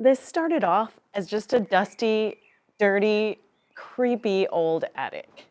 This started off as just a dusty, dirty, creepy old attic.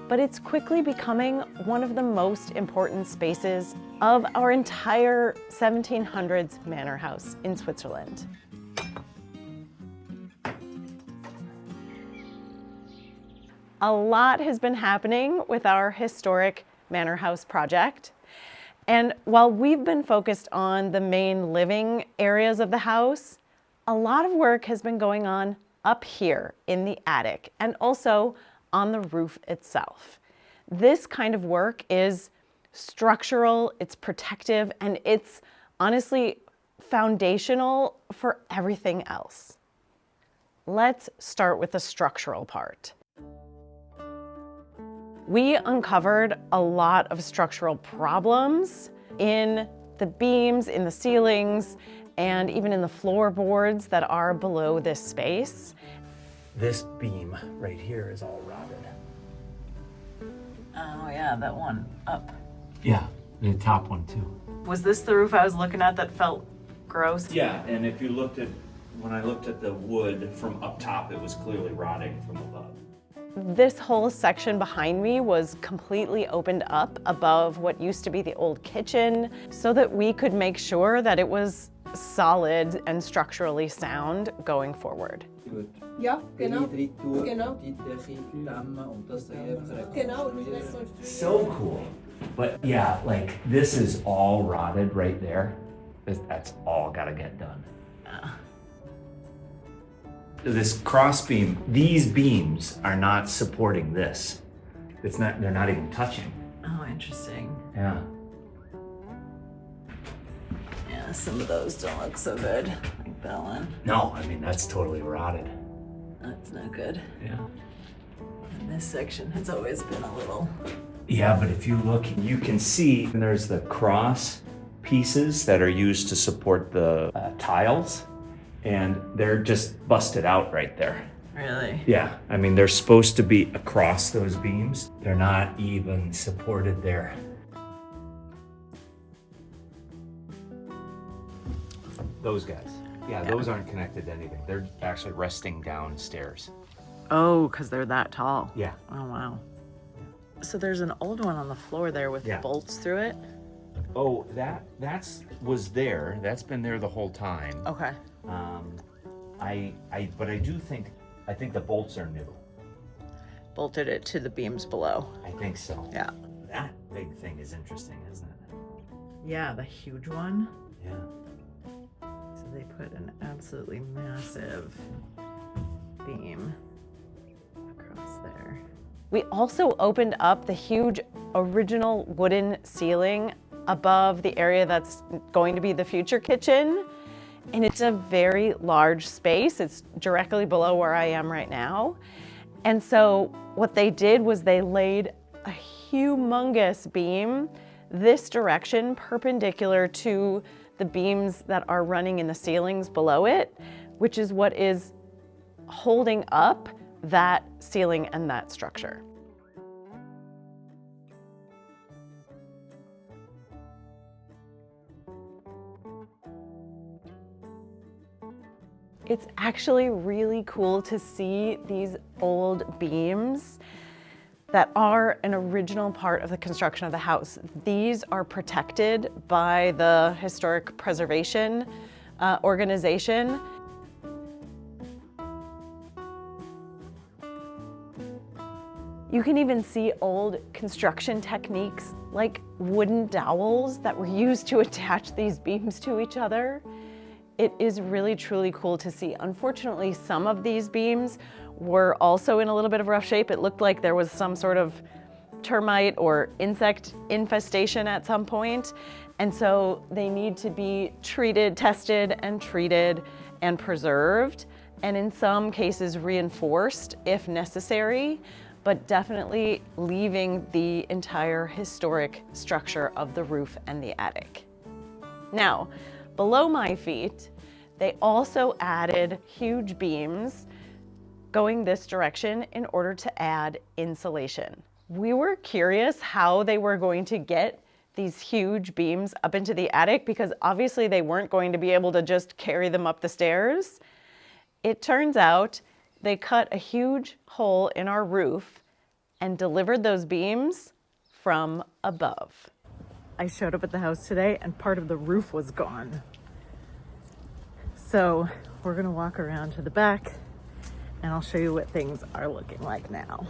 But it's quickly becoming one of the most important spaces of our entire 1700s manor house in Switzerland. A lot has been happening with our historic Manor House project. And while we've been focused on the main living areas of the house, a lot of work has been going on up here in the attic and also on the roof itself. This kind of work is structural, it's protective, and it's honestly foundational for everything else. Let's start with the structural part. We uncovered a lot of structural problems in the beams, in the ceilings, and even in the floorboards that are below this space. This beam right here is all rotted. Oh yeah, that one up. Yeah, the top one too. Was this the roof I was looking at that felt gross? Yeah, and if you looked at, when I looked at the wood from up top, it was clearly rotting from above. This whole section behind me was completely opened up above what used to be the old kitchen so that we could make sure that it was solid and structurally sound going forward. Ja, genau. So cool. But yeah, like this is all rotted right there. That's all gotta get done. This cross beam, these beams are not supporting this. They're not even touching. Oh, interesting. Yeah. Yeah, some of those don't look so good, like that one. No, I mean, that's totally rotted. That's not good. Yeah. And this section has always been a little... Yeah, but if you look, you can see there's the cross pieces that are used to support the tiles, and they're just busted out right there. Really? Yeah, I mean, they're supposed to be across those beams. They're not even supported there. Those guys. Yeah, those aren't connected to anything. They're actually resting downstairs. Oh, because they're that tall. Yeah. Oh, wow. So there's an old one on the floor there with bolts through it? Oh, that's was there. That's been there the whole time. Okay. But I think the bolts are new. Bolted it to the beams below. I think so. Yeah. That big thing is interesting, isn't it? Yeah, the huge one. Yeah. So they put an absolutely massive beam across there. We also opened up the huge original wooden ceiling above the area that's going to be the future kitchen. And it's a very large space. It's directly below where I am right now. And so what they did was they laid a humongous beam this direction, perpendicular to the beams that are running in the ceilings below it, which is what is holding up that ceiling and that structure. It's actually really cool to see these old beams that are an original part of the construction of the house. These are protected by the Historic Preservation organization. You can even see old construction techniques like wooden dowels that were used to attach these beams to each other. It is really, truly cool to see. Unfortunately, some of these beams were also in a little bit of rough shape. It looked like there was some sort of termite or insect infestation at some point. And so they need to be tested and preserved, and in some cases reinforced if necessary, but definitely leaving the entire historic structure of the roof and the attic. Now, below my feet, they also added huge beams going this direction in order to add insulation. We were curious how they were going to get these huge beams up into the attic because obviously they weren't going to be able to just carry them up the stairs. It turns out they cut a huge hole in our roof and delivered those beams from above. I showed up at the house today and part of the roof was gone. So we're gonna walk around to the back and I'll show you what things are looking like now.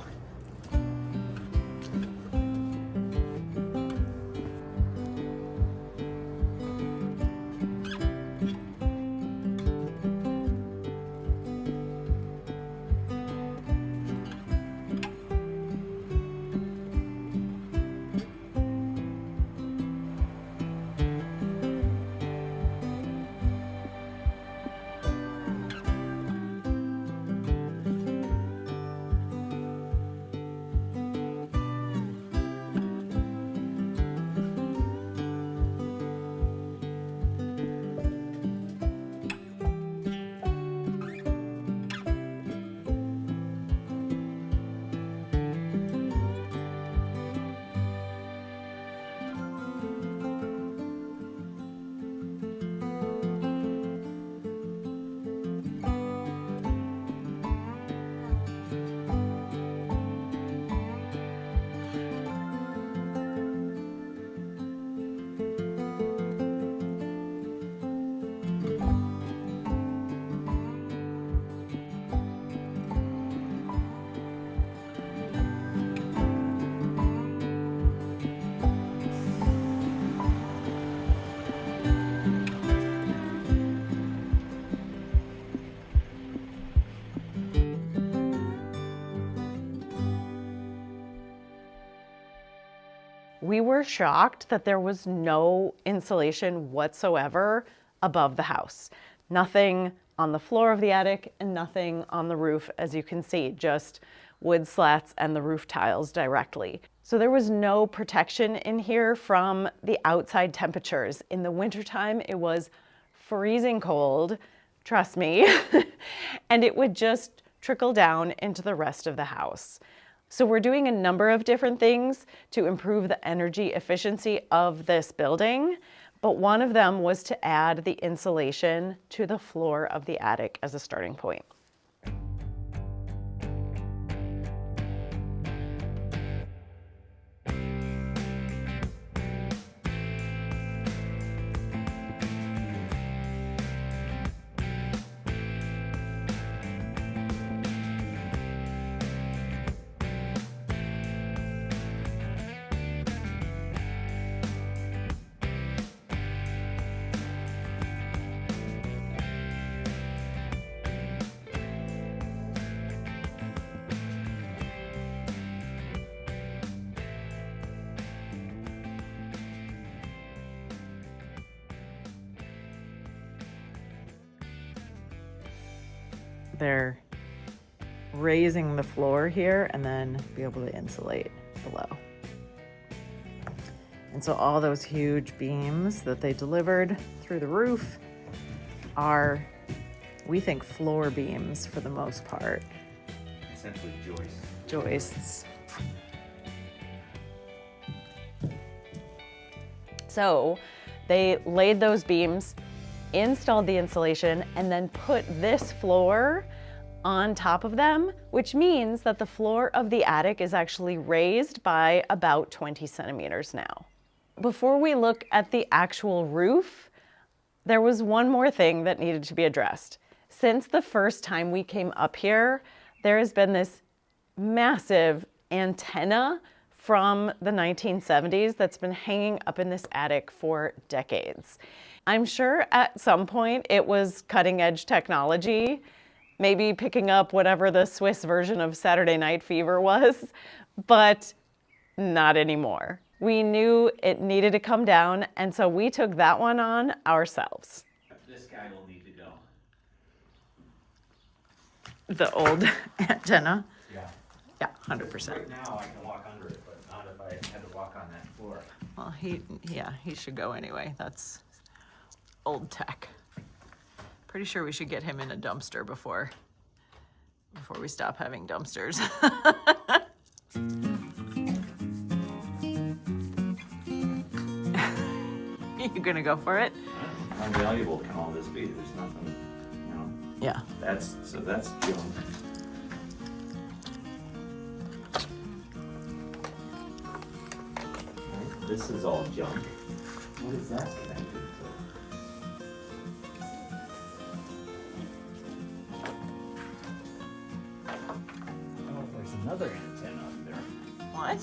We were shocked that there was no insulation whatsoever above the house. Nothing on the floor of the attic and nothing on the roof, as you can see, just wood slats and the roof tiles directly. So there was no protection in here from the outside temperatures. In the wintertime, it was freezing cold, trust me, and it would just trickle down into the rest of the house. So we're doing a number of different things to improve the energy efficiency of this building, but one of them was to add the insulation to the floor of the attic as a starting point. They're raising the floor here and then be able to insulate below. And so all those huge beams that they delivered through the roof are, we think, floor beams for the most part. Essentially joists. Joists. So they laid those beams, installed the insulation, and then put this floor on top of them, which means that the floor of the attic is actually raised by about 20 centimeters now. Before we look at the actual roof, there was one more thing that needed to be addressed. Since the first time we came up here, there has been this massive antenna from the 1970s that's been hanging up in this attic for decades. I'm sure at some point it was cutting edge technology, maybe picking up whatever the Swiss version of Saturday Night Fever was, but not anymore. We knew it needed to come down, and so we took that one on ourselves. This guy will need to go. The old antenna? Yeah. Yeah, 100%. Right now I can walk under it, but not if I had to walk on that floor. Well, he should go anyway. That's old tech. Pretty sure we should get him in a dumpster before we stop having dumpsters. You gonna go for it? How valuable can all this be? There's nothing, you know. Yeah. That's junk. Right, this is all junk. What is that connected to? Oh, there's another antenna up there. What?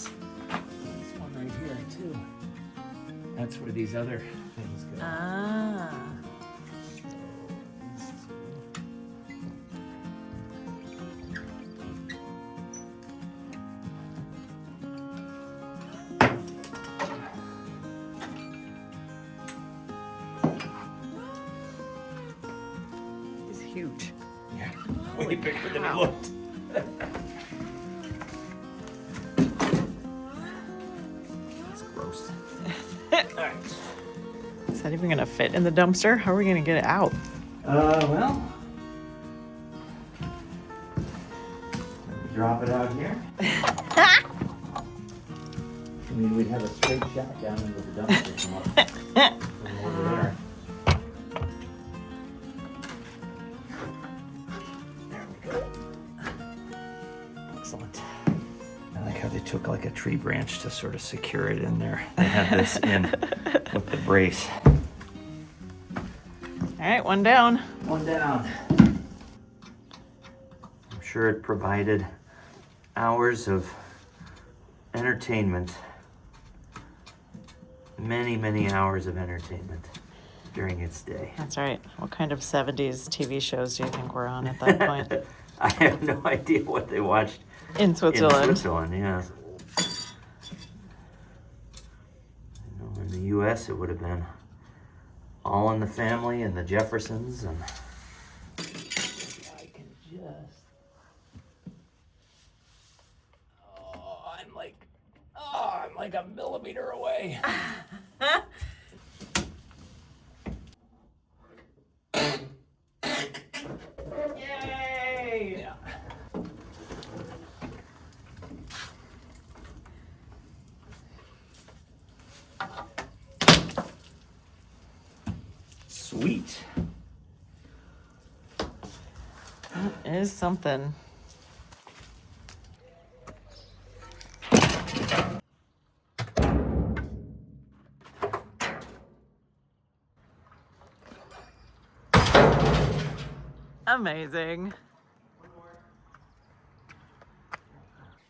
There's one right here too. That's where these other things go. Ah. It's huge. Yeah, way bigger than it looked. That's gross. Alright. Is that even gonna fit in the dumpster? How are we gonna get it out? Well. Drop it out here. I mean, we'd have a straight shot down into the dumpster from over there. There we go. Excellent. I like how they took like a tree branch to sort of secure it in there. They had this in with the brace. All right, one down. One down. I'm sure it provided hours of entertainment. Many hours of entertainment during its day. That's right. What kind of 70s TV shows do you think we're on at that point? I have no idea what they watched In Switzerland. in Switzerland, yeah. I know in the US it would have been All in the Family and the Jeffersons and I can just I'm like a millimeter away. Yay! Yeah. Sweet. It is something. Amazing.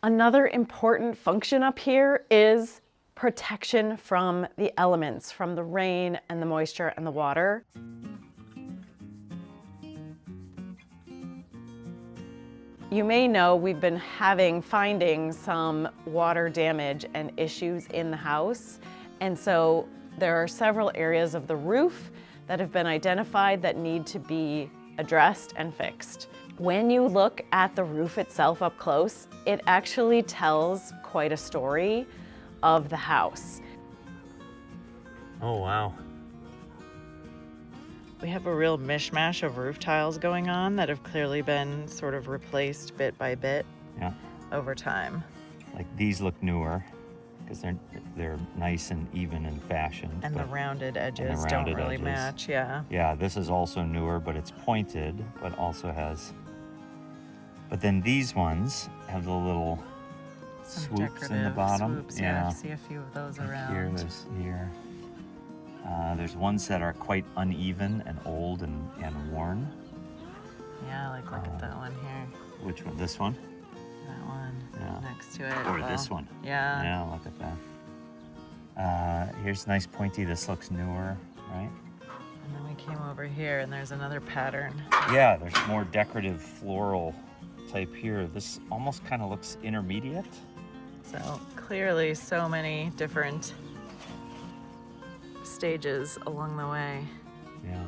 Another important function up here is protection from the elements, from the rain and the moisture and the water. You may know we've been finding some water damage and issues in the house. And so there are several areas of the roof that have been identified that need to be addressed and fixed. When you look at the roof itself up close, it actually tells quite a story of the house. Oh, wow. We have a real mishmash of roof tiles going on that have clearly been sort of replaced bit by bit over time. Like these look newer because they're nice and even in fashion. And the rounded edges don't really match, yeah. Yeah, this is also newer, but it's pointed, but also has. But then these ones have the little Some swoops in the bottom. Swoops, yeah. I see a few of those around. Here, there's here. There's ones that are quite uneven and old and worn. Yeah, like look at that one here. Which one? This one? That one next to it. Or this one? Yeah. Yeah, look at that. Here's nice pointy. This looks newer, right? And then we came over here and there's another pattern. Yeah, there's more decorative floral type here. This almost kind of looks intermediate. So clearly so many different stages along the way. Yeah.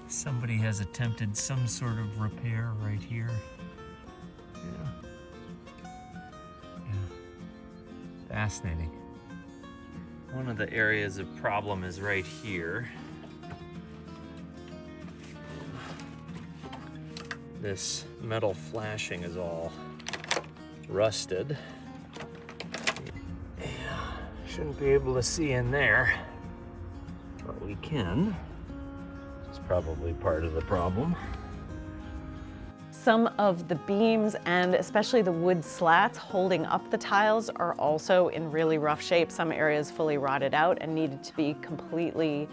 Somebody has attempted some sort of repair right here. Yeah. Fascinating. One of the areas of problem is right here. This metal flashing is all rusted. Yeah, shouldn't be able to see in there, but we can. It's probably part of the problem. Some of the beams and especially the wood slats holding up the tiles are also in really rough shape. Some areas fully rotted out and needed to be completely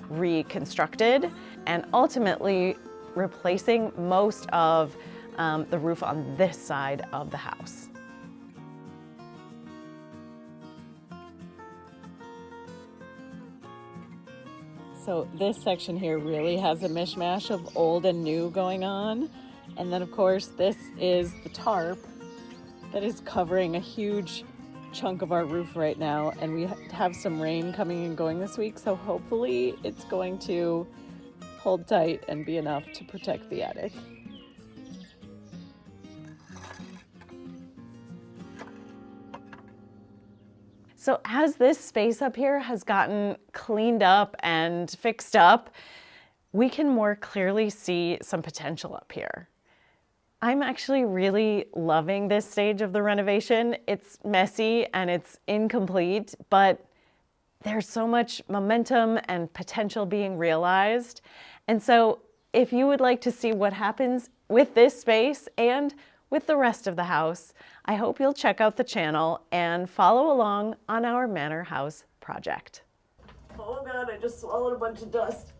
reconstructed, and ultimately replacing most of the roof on this side of the house. So this section here really has a mishmash of old and new going on. And then of course, this is the tarp that is covering a huge chunk of our roof right now. And we have some rain coming and going this week. So hopefully it's going to hold tight and be enough to protect the attic. So as this space up here has gotten cleaned up and fixed up, we can more clearly see some potential up here. I'm actually really loving this stage of the renovation. It's messy and it's incomplete, but there's so much momentum and potential being realized. And so if you would like to see what happens with this space and with the rest of the house, I hope you'll check out the channel and follow along on our Manor House project. Oh God, I just swallowed a bunch of dust.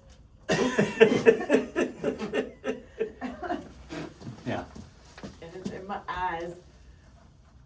Yeah. And it's in my eyes.